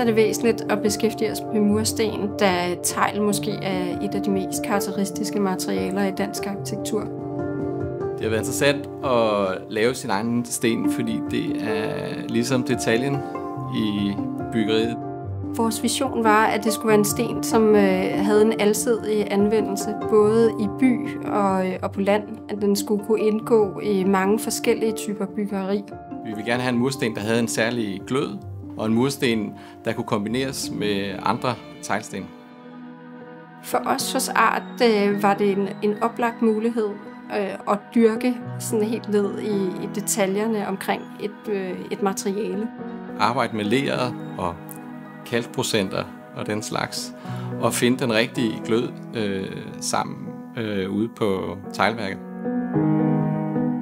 er det væsentligt at beskæftige os med mursten, da tegl måske er et af de mest karakteristiske materialer i dansk arkitektur. Det har været interessant at lave sin egen sten, fordi det er ligesom detaljen i byggeriet. Vores vision var, at det skulle være en sten, som havde en alsidig anvendelse, både i by og på land. At den skulle kunne indgå i mange forskellige typer byggeri. Vi vil gerne have en mursten, der havde en særlig glød, og en mursten, der kunne kombineres med andre teglsten. For os hos Art var det en oplagt mulighed at dyrke sådan helt ned i detaljerne omkring et materiale. Arbejde med ler og kalkprocenter og den slags, og finde den rigtige glød sammen ude på teglværket.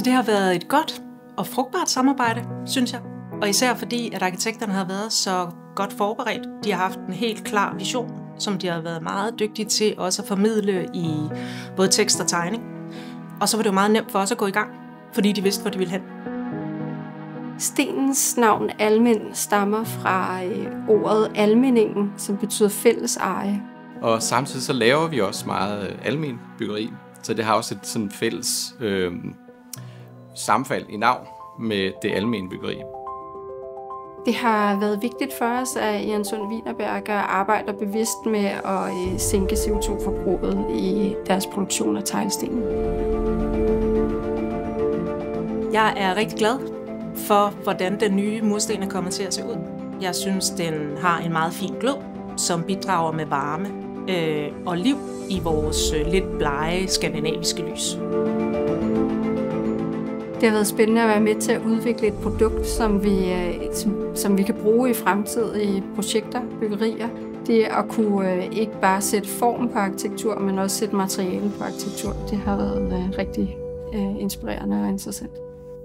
Det har været et godt og frugtbart samarbejde, synes jeg. Og især fordi, at arkitekterne har været så godt forberedt. De har haft en helt klar vision, som de har været meget dygtige til også at formidle i både tekst og tegning. Og så var det jo meget nemt for os at gå i gang, fordi de vidste, hvor de ville hen. Stenens navn almen stammer fra ordet almenningen, som betyder fælleseje. Og samtidig så laver vi også meget almen byggeri, så det har også et sådan fælles sammenfald i navn med det almene byggeri. Det har været vigtigt for os, at Egernsund Wienerberger arbejder bevidst med at sænke CO2-forbruget i deres produktion af teglsten. Jeg er rigtig glad for, hvordan den nye mursten er kommet til at se ud. Jeg synes, den har en meget fin glød, som bidrager med varme og liv i vores lidt blege skandinaviske lys. Det har været spændende at være med til at udvikle et produkt, som vi kan bruge i fremtidige projekter, byggerier. Det at kunne ikke bare sætte form på arkitektur, men også sætte materiale på arkitektur, det har været rigtig inspirerende og interessant.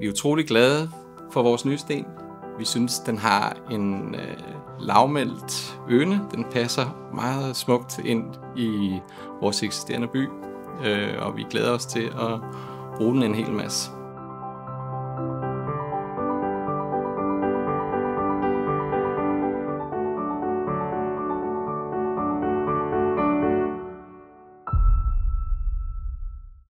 Vi er utrolig glade for vores nye sten. Vi synes, den har en lavmældt ynde. Den passer meget smukt ind i vores eksisterende by, og vi glæder os til at bruge den en hel masse.